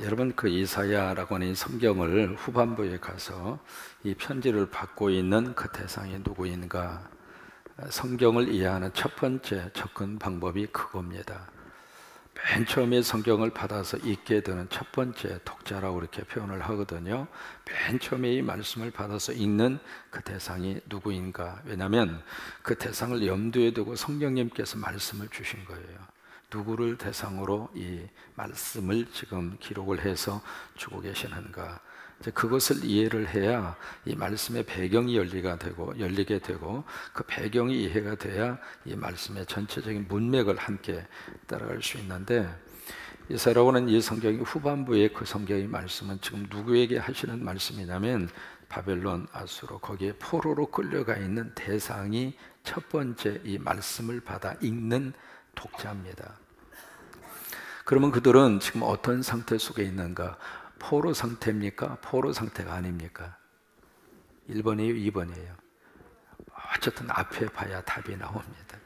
여러분 그 이사야라고 하는 이 성경을 후반부에 가서 이 편지를 받고 있는 그 대상이 누구인가, 성경을 이해하는 첫 번째 접근 방법이 그겁니다. 맨 처음에 성경을 받아서 읽게 되는 첫 번째 독자라고 이렇게 표현을 하거든요. 맨 처음에 이 말씀을 받아서 읽는 그 대상이 누구인가. 왜냐하면 그 대상을 염두에 두고 성령님께서 말씀을 주신 거예요. 누구를 대상으로 이 말씀을 지금 기록을 해서 주고 계시는가. 이제 그것을 이해를 해야 이 말씀의 배경이 열리게 되고 그 배경이 이해가 돼야 이 말씀의 전체적인 문맥을 함께 따라갈 수 있는데, 이사야라고는 이 성경의 후반부에 그 성경의 말씀은 지금 누구에게 하시는 말씀이냐면 바벨론, 아수르, 거기에 포로로 끌려가 있는 대상이 첫 번째 이 말씀을 받아 읽는 독자입니다. 그러면 그들은 지금 어떤 상태 속에 있는가? 포로 상태입니까? 포로 상태가 아닙니까? 1번이에요? 2번이에요? 어쨌든 앞에 봐야 답이 나옵니다.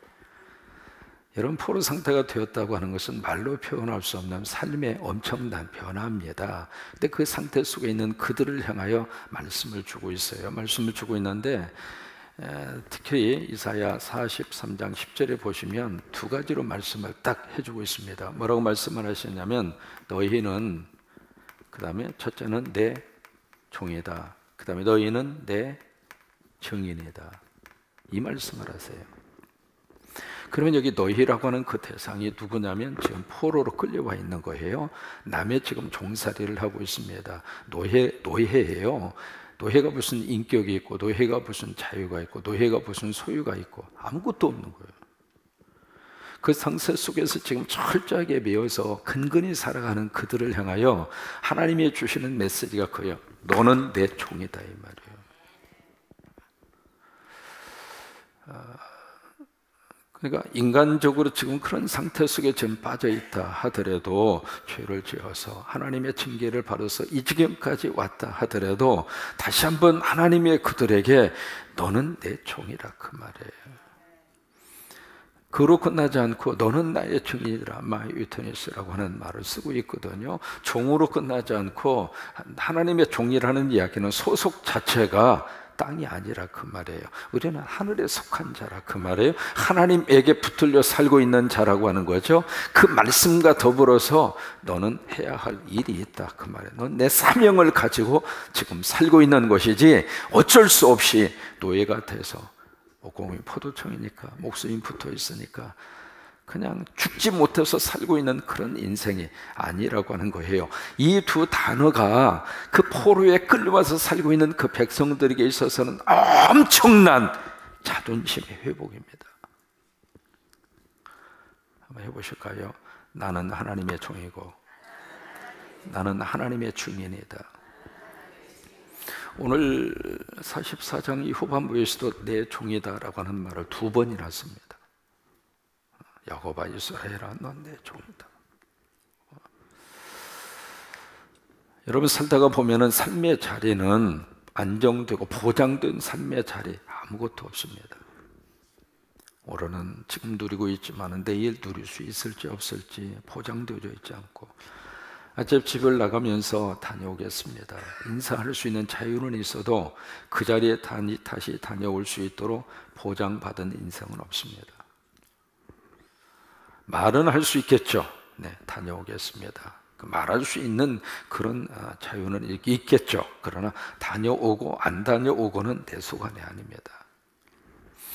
여러분, 포로 상태가 되었다고 하는 것은 말로 표현할 수 없는 삶의 엄청난 변화입니다. 근데 그 상태 속에 있는 그들을 향하여 말씀을 주고 있어요. 말씀을 주고 있는데 특히 이사야 43장 10절에 보시면 두 가지로 말씀을 딱 해주고 있습니다. 뭐라고 말씀을 하셨냐면, 너희는, 그 다음에 첫째는 내 종이다, 그 다음에 너희는 내 증인이다, 이 말씀을 하세요. 그러면 여기 너희라고 하는 그 대상이 누구냐면 지금 포로로 끌려와 있는 거예요. 남의 지금 종살이를 하고 있습니다. 노예예요. 노예가 무슨 인격이 있고, 노예가 무슨 자유가 있고, 노예가 무슨 소유가 있고, 아무것도 없는 거예요. 그 상태 속에서 지금 철저하게 매여서 근근히 살아가는 그들을 향하여 하나님이 주시는 메시지가 그예요. 너는 내 종이다, 이 말이에요. 그러니까 인간적으로 지금 그런 상태 속에 지금 빠져 있다 하더라도, 죄를 지어서 하나님의 징계를 받아서 이 지경까지 왔다 하더라도 다시 한번 하나님의 그들에게 너는 내 종이라, 그 말이에요. 그로 끝나지 않고 너는 나의 증인이라, 마이 위트니스라고 하는 말을 쓰고 있거든요. 종으로 끝나지 않고 하나님의 종이라는 이야기는 소속 자체가 땅이 아니라, 그 말이에요. 우리는 하늘에 속한 자라, 그 말이에요. 하나님에게 붙들려 살고 있는 자라고 하는 거죠. 그 말씀과 더불어서 너는 해야 할 일이 있다, 그 말이에요. 넌 내 사명을 가지고 지금 살고 있는 것이지 어쩔 수 없이 노예가 돼서, 목공이 포도청이니까 목숨이 붙어 있으니까 그냥 죽지 못해서 살고 있는 그런 인생이 아니라고 하는 거예요. 이 두 단어가 그 포로에 끌려와서 살고 있는 그 백성들에게 있어서는 엄청난 자존심의 회복입니다. 한번 해보실까요? 나는 하나님의 종이고 나는 하나님의 증인이다. 오늘 44장 이 후반부에서도 내 종이다라고 하는 말을 두 번이나 씁니다. 야곱아, 이스라엘아, 넌 내 종이다. 여러분, 살다가 보면은 삶의 자리는 안정되고 보장된 삶의 자리 아무것도 없습니다. 오늘은 지금 누리고 있지만 내일 누릴 수 있을지 없을지 보장되어져 있지 않고, 어차피 집을 나가면서 다녀오겠습니다, 인사할 수 있는 자유는 있어도 그 자리에 다시 다녀올 수 있도록 보장받은 인생은 없습니다. 말은 할 수 있겠죠. 네, 다녀오겠습니다. 말할 수 있는 그런 자유는 있겠죠. 그러나 다녀오고 안 다녀오고는 내 소관이 아닙니다.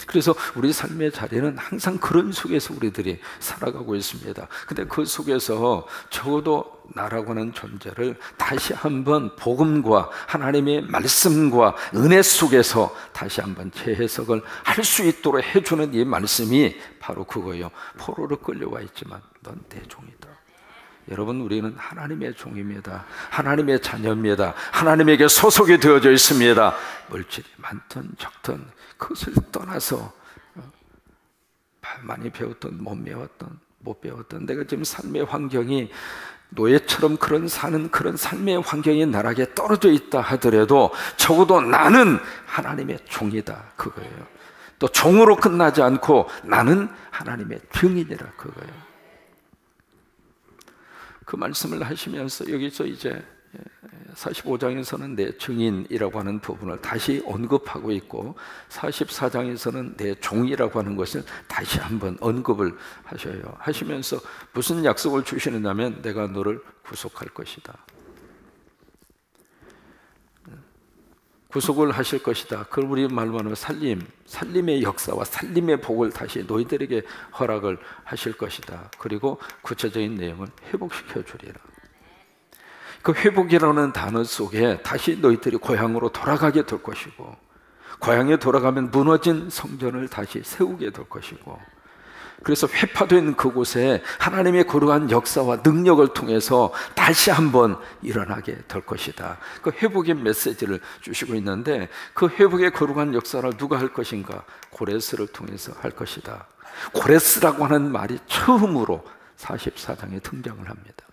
그래서 우리 삶의 자리는 항상 그런 속에서 우리들이 살아가고 있습니다. 근데 그 속에서 적어도 나라고 하는 존재를 다시 한번 복음과 하나님의 말씀과 은혜 속에서 다시 한번 재해석을 할 수 있도록 해주는 이 말씀이 바로 그거예요. 포로로 끌려와 있지만 넌 내 종이다. 여러분, 우리는 하나님의 종입니다. 하나님의 자녀입니다. 하나님에게 소속이 되어져 있습니다. 물질이 많든 적든 그것을 떠나서 많이 배웠던 못 배웠던 내가 지금 삶의 환경이 노예처럼 사는 그런 삶의 환경이 나에게 떨어져 있다 하더라도 적어도 나는 하나님의 종이다, 그거예요. 또 종으로 끝나지 않고 나는 하나님의 증인이라, 그거예요. 그 말씀을 하시면서 여기서 이제 45장에서는 내 증인이라고 하는 부분을 다시 언급하고 있고 44장에서는 내 종이라고 하는 것을 다시 한번 언급을 하시면서 무슨 약속을 주시느냐면 내가 너를 구속할 것이다, 구속을 하실 것이다. 그걸 우리 말로 하면 살림의 역사와 살림의 복을 다시 너희들에게 허락을 하실 것이다. 그리고 구체적인 내용은 회복시켜 주리라. 그 회복이라는 단어 속에 다시 너희들이 고향으로 돌아가게 될 것이고, 고향에 돌아가면 무너진 성전을 다시 세우게 될 것이고, 그래서 회파된 그곳에 하나님의 거룩한 역사와 능력을 통해서 다시 한번 일어나게 될 것이다. 그 회복의 메시지를 주시고 있는데, 그 회복의 거룩한 역사를 누가 할 것인가? 고레스를 통해서 할 것이다. 고레스라고 하는 말이 처음으로 44장에 등장을 합니다.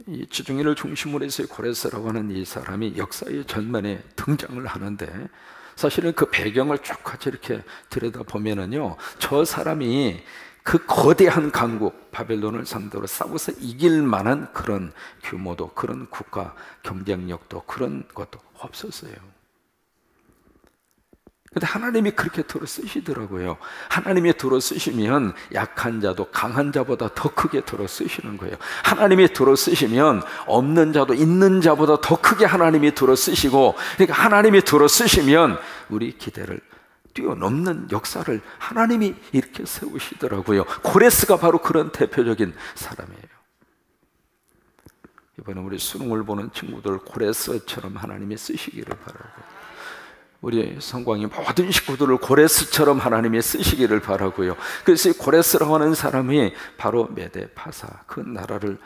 이 지중해를 중심으로 해서 고레스라고 하는 이 사람이 역사의 전면에 등장을 하는데, 사실은 그 배경을 쭉 같이 이렇게 들여다보면은요, 저 사람이 그 거대한 강국 바벨론을 상대로 싸워서 이길 만한 그런 규모도, 그런 국가 경쟁력도, 그런 것도 없었어요. 근데 하나님이 그렇게 들어 쓰시더라고요. 하나님이 들어 쓰시면 약한 자도 강한 자보다 더 크게 들어 쓰시는 거예요. 하나님이 들어 쓰시면 없는 자도 있는 자보다 더 크게 하나님이 들어 쓰시고, 그러니까 하나님이 들어 쓰시면 우리 기대를 뛰어넘는 역사를 하나님이 이렇게 세우시더라고요. 고레스가 바로 그런 대표적인 사람이에요. 이번에 우리 수능을 보는 친구들 고레스처럼 하나님이 쓰시기를 바라고, 우리 성광이 모든 식구들을 고레스처럼 하나님이 쓰시기를 바라고요. 그래서 이 고레스라고 하는 사람이 바로 메데 파사, 그 나라를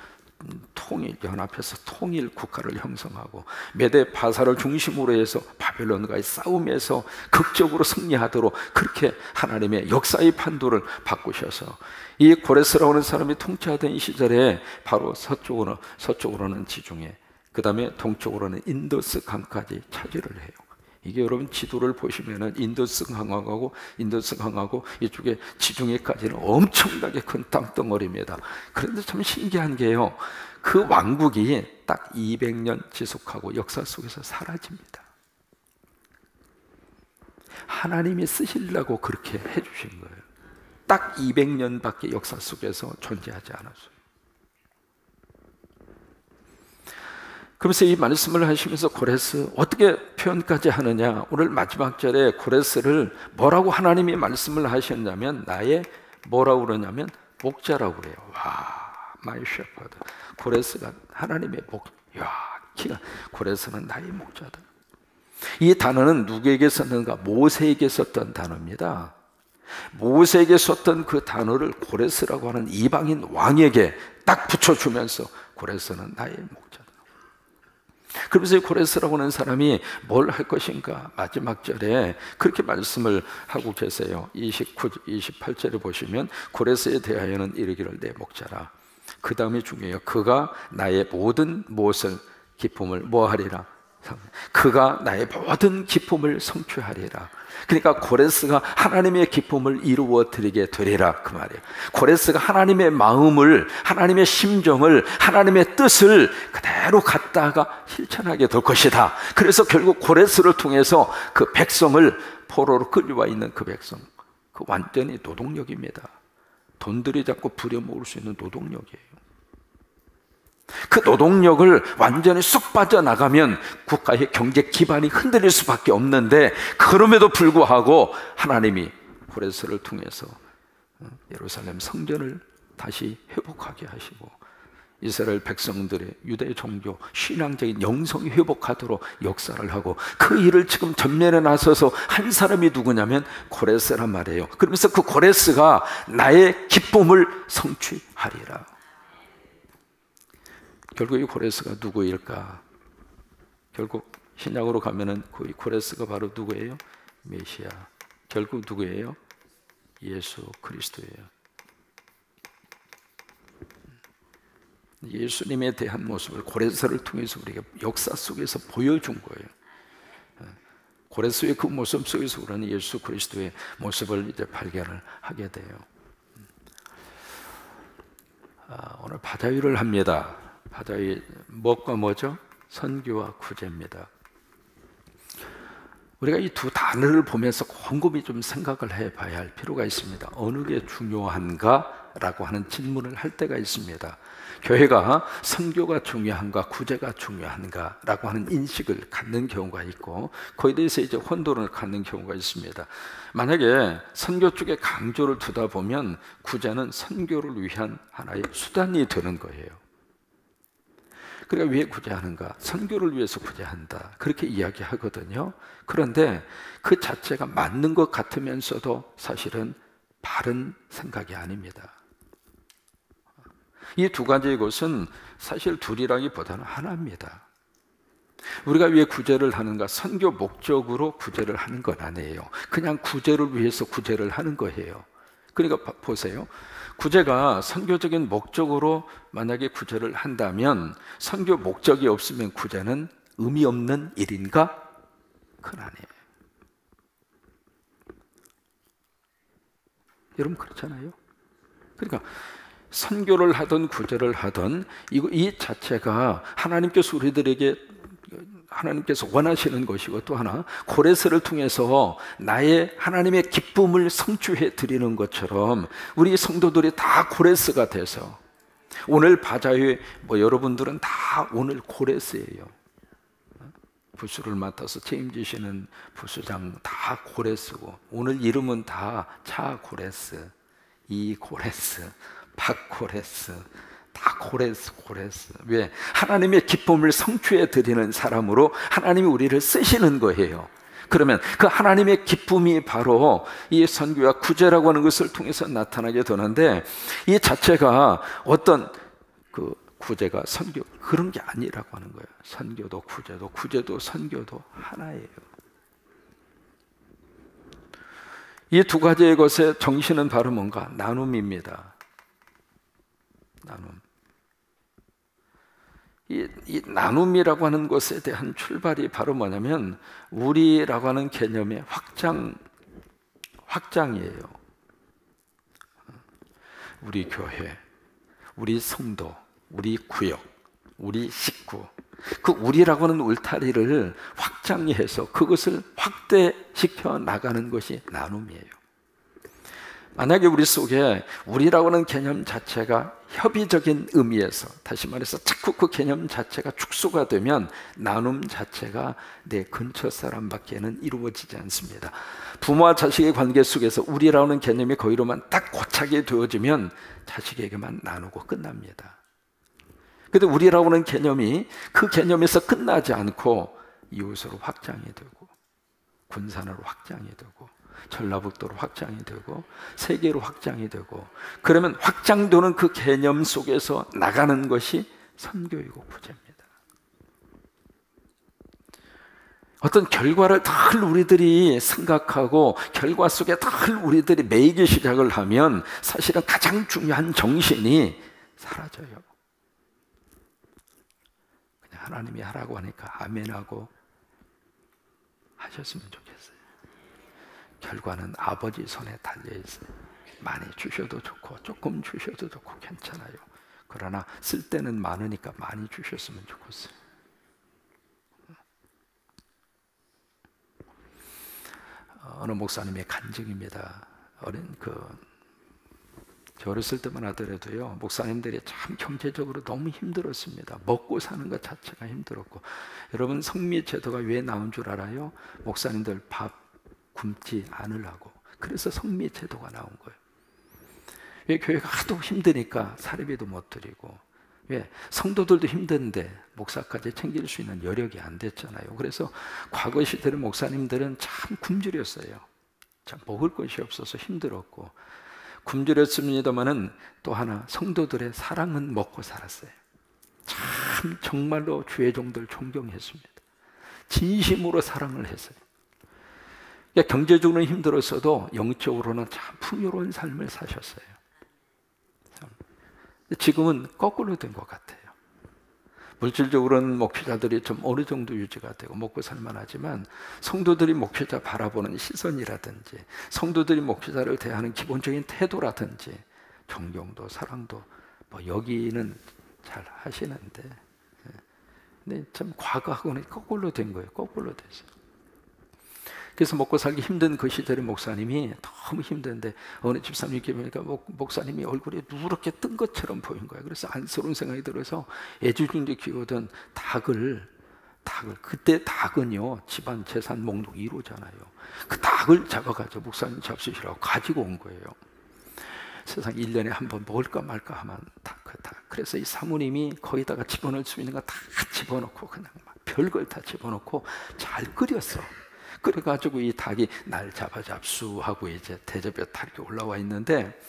연합해서 통일 국가를 형성하고, 메데 파사를 중심으로 해서 바벨론과의 싸움에서 극적으로 승리하도록 그렇게 하나님의 역사의 판도를 바꾸셔서, 이 고레스라고 하는 사람이 통치하던 이 시절에 바로 서쪽으로는 지중해, 그 다음에 동쪽으로는 인더스 강까지 차지를 해요. 이게 여러분 지도를 보시면은 인더스 강하고 이쪽에 지중해까지는 엄청나게 큰 땅덩어리입니다. 그런데 참 신기한 게요, 그 왕국이 딱 200년 지속하고 역사 속에서 사라집니다. 하나님이 쓰시려고 그렇게 해주신 거예요. 딱 200년밖에 역사 속에서 존재하지 않았어요. 그러면서 이 말씀을 하시면서 고레스 어떻게 표현까지 하느냐, 오늘 마지막 절에 고레스를 뭐라고 하나님이 말씀을 하셨냐면, 나의 뭐라고 그러냐면 목자라고 그래요. 와, my shepherd. 고레스가 하나님의 고레스는 나의 목자다. 이 단어는 누구에게 썼는가? 모세에게 썼던 단어입니다. 모세에게 썼던 그 단어를 고레스라고 하는 이방인 왕에게 딱 붙여주면서 고레스는 나의 목자다. 그러면서 고레스라고 하는 사람이 뭘 할 것인가? 마지막 절에 그렇게 말씀을 하고 계세요. 28절에 보시면 고레스에 대하여는 이르기를 내 목자라. 그 다음이 중요해요. 그가 나의 모든 무엇을 기쁨을 뭐하리라? 그가 나의 모든 기쁨을 성취하리라. 그러니까 고레스가 하나님의 기쁨을 이루어 드리게 되리라, 그 말이에요. 고레스가 하나님의 마음을, 하나님의 심정을, 하나님의 뜻을 그대로 갖다가 실천하게 될 것이다. 그래서 결국 고레스를 통해서 그 백성을, 포로로 끌려와 있는 그 백성, 그 완전히 노동력입니다. 돈들이 자꾸 부려먹을 수 있는 노동력이에요. 그 노동력을 완전히 쑥 빠져나가면 국가의 경제 기반이 흔들릴 수밖에 없는데, 그럼에도 불구하고 하나님이 고레스를 통해서 예루살렘 성전을 다시 회복하게 하시고, 이스라엘 백성들의 유대 종교, 신앙적인 영성이 회복하도록 역사를 하고, 그 일을 지금 전면에 나서서 한 사람이 누구냐면 고레스란 말이에요. 그러면서 그 고레스가 나의 기쁨을 성취하리라. 결국 이 고레스가 누구일까? 결국 신약으로 가면은 그 고레스가 바로 누구예요? 메시아. 결국 누구예요? 예수 그리스도예요. 예수님에 대한 모습을 고레스를 통해서 우리가 역사 속에서 보여준 거예요. 고레스의 그 모습 속에서 우리는 예수 그리스도의 모습을 이제 발견을 하게 돼요. 오늘 바자위를 합니다. 바자위 무엇과 뭐죠? 선교와 구제입니다. 우리가 이 두 단어를 보면서 곰곰이 좀 생각을 해봐야 할 필요가 있습니다. 어느 게 중요한가? 라고 하는 질문을 할 때가 있습니다. 교회가 선교가 중요한가, 구제가 중요한가? 라고 하는 인식을 갖는 경우가 있고, 거기에 대해서 이제 혼돈을 갖는 경우가 있습니다. 만약에 선교 쪽에 강조를 두다 보면 구제는 선교를 위한 하나의 수단이 되는 거예요. 그러니까 왜 구제하는가? 선교를 위해서 구제한다. 그렇게 이야기하거든요. 그런데 그 자체가 맞는 것 같으면서도 사실은 바른 생각이 아닙니다. 이 두 가지의 것은 사실 둘이라기보다는 하나입니다. 우리가 왜 구제를 하는가? 선교 목적으로 구제를 하는 건 아니에요. 그냥 구제를 위해서 구제를 하는 거예요. 그러니까 보세요. 구제가 선교적인 목적으로 만약에 구제를 한다면 선교 목적이 없으면 구제는 의미 없는 일인가? 그건 아니에요. 여러분 그렇잖아요. 그러니까 선교를 하든 구제를 하든 이 자체가 하나님께서 원하시는 것이고, 또 하나 고레스를 통해서 나의 하나님의 기쁨을 성취해 드리는 것처럼 우리 성도들이 다 고레스가 돼서, 오늘 바자회 여러분들은 다 오늘 고레스예요. 부수를 맡아서 책임지시는 부수장 다 고레스고, 오늘 이름은 다 차 고레스, 이 고레스, 박 고레스, 다 고레스. 왜? 하나님의 기쁨을 성취해 드리는 사람으로 하나님이 우리를 쓰시는 거예요. 그러면 그 하나님의 기쁨이 바로 이 선교와 구제라고 하는 것을 통해서 나타나게 되는데, 이 자체가 어떤 그 구제가 선교 그런 게 아니라고 하는 거예요. 선교도 구제도 선교도 하나예요. 이 두 가지의 것의 정신은 바로 뭔가? 나눔입니다. 나눔. 이 나눔이라고 하는 것에 대한 출발이 바로 뭐냐면 우리라고 하는 개념의 확장이에요. 우리 교회, 우리 성도, 우리 구역, 우리 식구, 그 우리라고 하는 울타리를 확장해서 그것을 확대시켜 나가는 것이 나눔이에요. 만약에 우리 속에 우리라고 하는 개념 자체가 협의적인 의미에서, 다시 말해서 자꾸 그 개념 자체가 축소가 되면 나눔 자체가 내 근처 사람밖에는 이루어지지 않습니다. 부모와 자식의 관계 속에서 우리라고 하는 개념이 거기로만 딱 고착이 되어지면 자식에게만 나누고 끝납니다. 그런데 우리라고 하는 개념이 그 개념에서 끝나지 않고 이웃으로 확장이 되고, 군산으로 확장이 되고, 전라북도로 확장이 되고, 세계로 확장이 되고, 그러면 확장되는 그 개념 속에서 나가는 것이 선교이고 구제입니다. 어떤 결과를 늘 우리들이 생각하고 결과 속에 늘 우리들이 매이기 시작을 하면 사실은 가장 중요한 정신이 사라져요. 그냥 하나님이 하라고 하니까 아멘하고 하셨으면 좋겠어요. 결과는 아버지 손에 달려있어요. 많이 주셔도 좋고 조금 주셔도 좋고 괜찮아요. 그러나 쓸 때는 많으니까 많이 주셨으면 좋겠어요. 어느 목사님의 간증입니다. 저 어렸을 때만 하더라도요, 목사님들이 참 경제적으로 너무 힘들었습니다. 먹고 사는 것 자체가 힘들었고, 여러분 성미 제도가 왜 나온 줄 알아요? 목사님들 밥 굶지 않으려고. 그래서 성미 제도가 나온 거예요. 왜? 교회가 하도 힘드니까 사례비도 못 드리고, 왜? 성도들도 힘든데 목사까지 챙길 수 있는 여력이 안 됐잖아요. 그래서 과거 시대의 목사님들은 참 굶주렸어요. 참 먹을 것이 없어서 힘들었고, 굶주렸습니다마는 또 하나 성도들의 사랑은 먹고 살았어요. 참 정말로 주의 종들 존경했습니다. 진심으로 사랑을 했어요. 그러니까 경제적으로는 힘들었어도 영적으로는 참 풍요로운 삶을 사셨어요. 지금은 거꾸로 된 것 같아요. 물질적으로는 목회자들이 좀 어느 정도 유지가 되고 먹고 살만하지만, 성도들이 목회자 바라보는 시선이라든지 성도들이 목회자를 대하는 기본적인 태도라든지 존경도 사랑도 뭐 여기는 잘 하시는데, 근데 참 과거하고는 거꾸로 된 거예요. 거꾸로 됐어요. 그래서 먹고 살기 힘든 그 시절의 목사님이 너무 힘든데 어느 집사님께 보니까 목사님이 얼굴이 누렇게 뜬 것처럼 보인 거예요. 그래서 안쓰러운 생각이 들어서 애지중지 키우던 닭을 그때 닭은요 집안 재산 목록 1호잖아요. 그 닭을 잡아가지고 목사님 잡수시라고 가지고 온 거예요. 세상 1년에 한 번 먹을까 말까 하면 닭. 그래서 이 사모님이 거기다가 집어넣을 수 있는 거 다 집어넣고 그냥 막 별걸 다 집어넣고 잘 끓였어. 그래가지고 이 닭이 날 잡수하고 이제 대접에 다 이렇게 올라와 있는데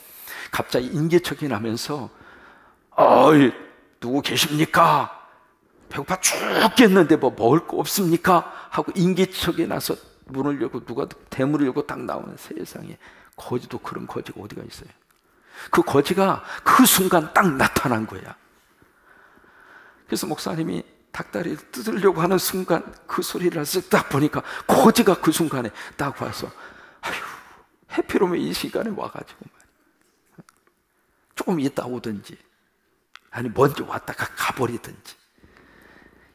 갑자기 인기척이 나면서 어이 누구 계십니까? 배고파 죽겠는데 뭐 먹을 거 없습니까? 하고 인기척이 나서 문을 열고 누가 대문을 열고 딱 나오는 세상에 거지도 그런 거지가 어디가 있어요? 그 거지가 그 순간 딱 나타난 거야. 그래서 목사님이 닭다리를 뜯으려고 하는 순간 그 소리를 딱 보니까 거지가 그 순간에 딱 와서 아휴 해피로면 이 시간에 와가지고 조금 있다 오든지 아니 먼저 왔다가 가버리든지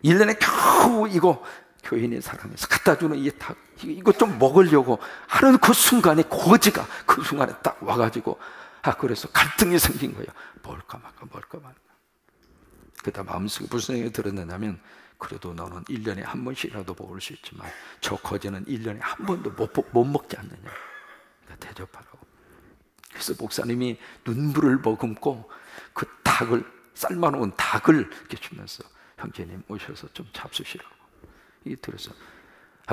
1년에 겨우 이거 교회 있는 사람에서 갖다 주는 이 닭 이거 좀 먹으려고 하는 그 순간에 거지가 그 순간에 딱 와가지고 그래서 갈등이 생긴 거예요. 먹을까 말까. 그다 마음속에 무슨 생각이 들었느냐면 그래도 너는 1년에 한 번씩이라도 먹을 수 있지만 저 거지는 1년에 한 번도 못 먹지 않느냐. 그러니까 대접하라고. 그래서 목사님이 눈물을 머금고 그 닭을 삶아놓은 닭을 이렇게 주면서 형제님 오셔서 좀 잡수시라고. 이게 들어서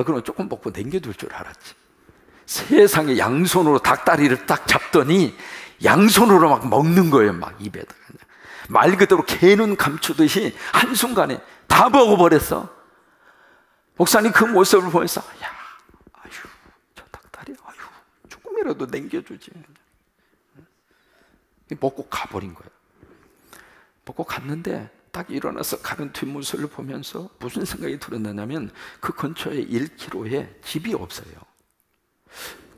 그럼 조금 먹고 남겨둘 줄 알았지. 세상에 양손으로 닭다리를 딱 잡더니 양손으로 막 먹는 거예요. 막 입에다가 말 그대로 개눈 감추듯이 한순간에 다 먹어버렸어. 목사님 그 모습을 보면서 아휴 저 닭다리 조금이라도 남겨주지. 먹고 가버린 거예요. 먹고 갔는데 딱 일어나서 가는 뒷모습을 보면서 무슨 생각이 들었느냐면 그 근처에 1km에 집이 없어요.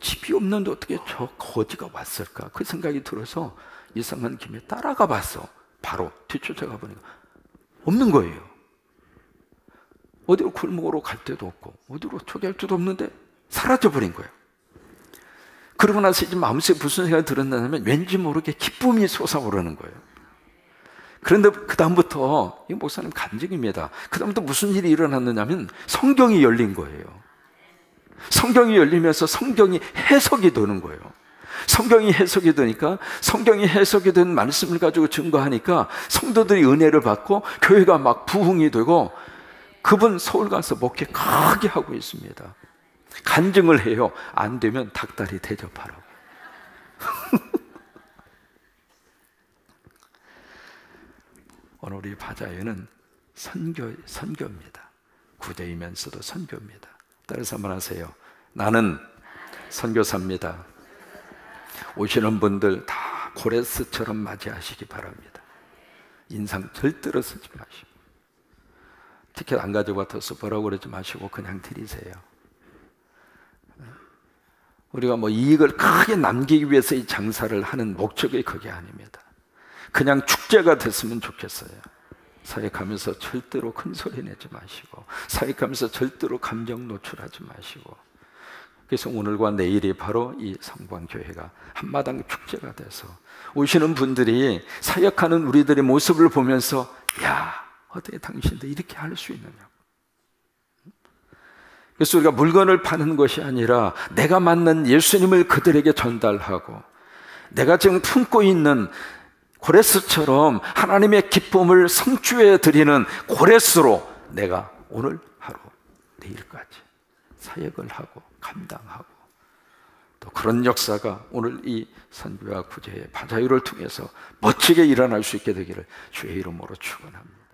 집이 없는데 어떻게 저 거지가 왔을까? 그 생각이 들어서 이상한 김에 따라가 봤어. 바로 뒤쫓아가 보니까 없는 거예요. 어디로 골목으로 갈 데도 없고 어디로 초대할 데도 없는데 사라져버린 거예요. 그러고 나서 이제 마음속에 무슨 생각이 들었냐면 왠지 모르게 기쁨이 솟아오르는 거예요. 그런데 그 다음부터 이 목사님 간증입니다. 그 다음부터 무슨 일이 일어났느냐면 성경이 열린 거예요. 성경이 열리면서 성경이 해석이 되는 거예요. 성경이 해석이 되니까 성경이 해석이 된 말씀을 가지고 증거하니까 성도들이 은혜를 받고 교회가 막 부흥이 되고 그분 서울 가서 목회 크게 하고 있습니다. 간증을 해요. 안 되면 닭다리 대접하라고. 오늘 우리 바자회는 선교입니다. 구제이면서도 선교입니다. 따라서 한번 하세요. 나는 선교사입니다. 오시는 분들 다 고레스처럼 맞이하시기 바랍니다. 인상 절대로 쓰지 마시고 티켓 안 가지고 와서 뭐라고 그러지 마시고 그냥 드리세요. 우리가 뭐 이익을 크게 남기기 위해서 이 장사를 하는 목적이 그게 아닙니다. 그냥 축제가 됐으면 좋겠어요. 사역하면서 절대로 큰 소리 내지 마시고 사역하면서 절대로 감정 노출하지 마시고 그래서 오늘과 내일이 바로 이 성광교회가 한마당 축제가 돼서 오시는 분들이 사역하는 우리들의 모습을 보면서 야 어떻게 당신들 이렇게 할 수 있느냐고. 그래서 우리가 물건을 파는 것이 아니라 내가 만난 예수님을 그들에게 전달하고 내가 지금 품고 있는 고레스처럼 하나님의 기쁨을 성취해 드리는 고레스로 내가 오늘 하루 내일까지 사역을 하고 감당하고 또 그런 역사가 오늘 이 선교와 구제의 바자회를 통해서 멋지게 일어날 수 있게 되기를 주의 이름으로 축원합니다.